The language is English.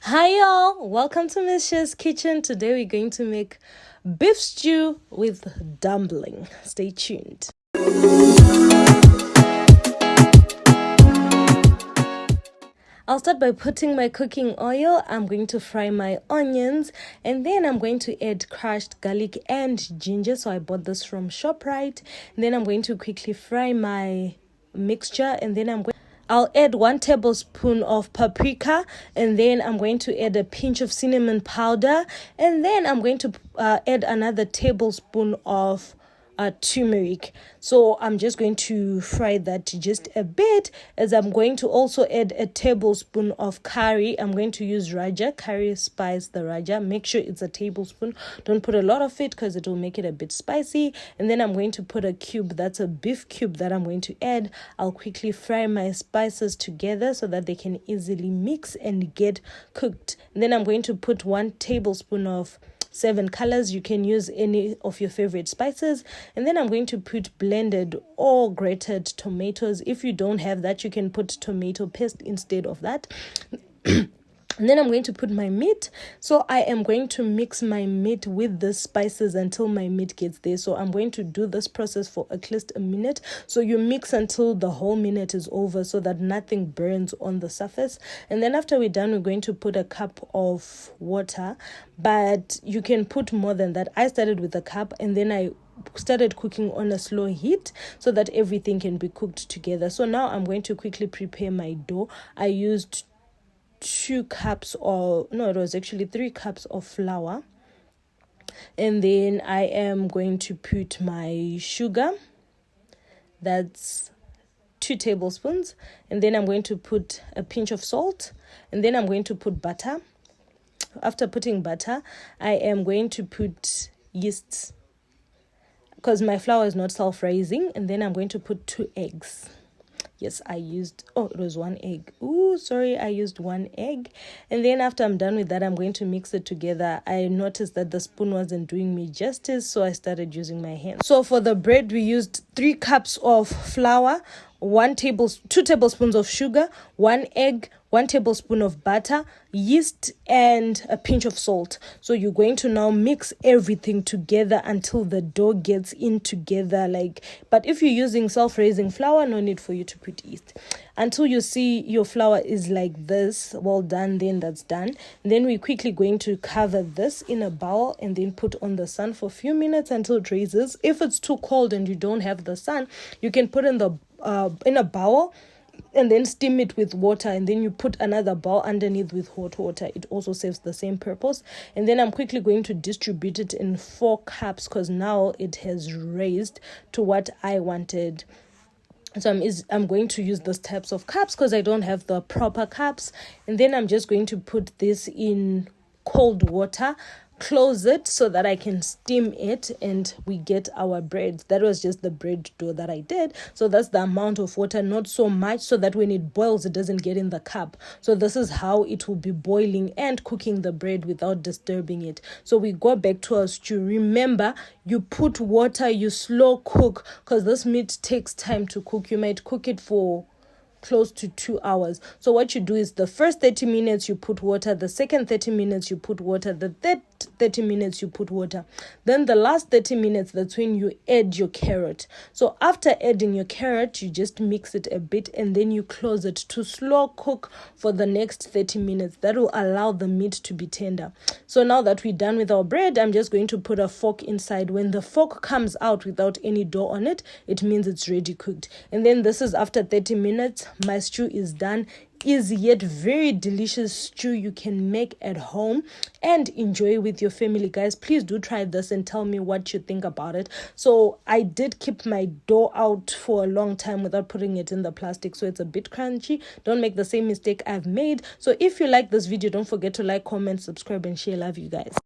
Hi y'all, welcome to Miss Sh's Kitchen. Today we're going to make beef stew with dumpling. Stay tuned. I'll start by putting my cooking oil. I'm going to fry my onions and then I'm going to add crushed garlic and ginger. So I bought this from ShopRite. And then I'm going to quickly fry my mixture and then I'll add 1 tablespoon of paprika and then I'm going to add a pinch of cinnamon powder and then I'm going to add another tablespoon of turmeric. So I'm just going to fry that just a bit, as I'm going to also add a tablespoon of curry. I'm going to use Raja curry spice, the Raja. Make sure it's a tablespoon. Don't put a lot of it because it will make it a bit spicy. And then I'm going to put a cube, that's a beef cube that I'm going to add. I'll quickly fry my spices together so that they can easily mix and get cooked. And then I'm going to put 1 tablespoon of 7 colors. You can use any of your favorite spices. And then I'm going to put blended or grated tomatoes. If you don't have that, you can put tomato paste instead of that. And then I'm going to put my meat. So I am going to mix my meat with the spices until my meat gets there. So I'm going to do this process for at least a minute. So you mix until the whole minute is over so that nothing burns on the surface. And then after we're done, we're going to put a cup of water. But you can put more than that. I started with a cup and then I started cooking on a slow heat so that everything can be cooked together. So now I'm going to quickly prepare my dough. I used 2 cups or no, it was actually 3 cups of flour. And then I am going to put my sugar. That's 2 tablespoons. And then I'm going to put a pinch of salt. And then I'm going to put butter. After putting butter, I am going to put yeast because my flour is not self-raising. And then I'm going to put 2 eggs. Yes, it was 1 egg. I used 1 egg. And then after I'm done with that, I'm going to mix it together. I noticed that the spoon wasn't doing me justice, so I started using my hands. So for the bread, we used 3 cups of flour, 2 tablespoons of sugar, 1 egg, 1 tablespoon of butter, yeast, and a pinch of salt. So you're going to now mix everything together until the dough gets in together. But if you're using self-raising flour, no need for you to put yeast. Until you see your flour is like this, well done, then that's done. And then we're quickly going to cover this in a bowl and then put on the sun for a few minutes until it raises. If it's too cold and you don't have the sun, you can put in a bowl and then steam it with water, and then you put another bowl underneath with hot water. It also serves the same purpose. And then I'm quickly going to distribute it in 4 cups because now it has raised to what I wanted. So I'm going to use those types of cups because I don't have the proper cups. And then I'm just going to put this in cold water, close it so that I can steam it, and we get our bread. That was just the bread dough that I did. So that's the amount of water, not so much, so that when it boils, it doesn't get in the cup. So this is how it will be boiling and cooking the bread without disturbing it. So we go back to our stew. Remember, you put water, you slow cook because this meat takes time to cook. You might cook it for close to 2 hours. So what you do is the first 30 minutes you put water, the second 30 minutes you put water, the third 30 minutes you put water. Then the last 30 minutes, that's when you add your carrot. So after adding your carrot, you just mix it a bit and then you close it to slow cook for the next 30 minutes. That will allow the meat to be tender. So now that we're done with our bread, I'm just going to put a fork inside. When the fork comes out without any dough on it, it means it's ready cooked. And then this is after 30 minutes. My stew is done. Easy yet very delicious stew you can make at home and enjoy with your family. Guys, please do try this and tell me what you think about it. So I did keep my dough out for a long time without putting it in the plastic, so it's a bit crunchy. Don't make the same mistake I've made. So if you like this video, don't forget to like, comment, subscribe, and share. Love you guys.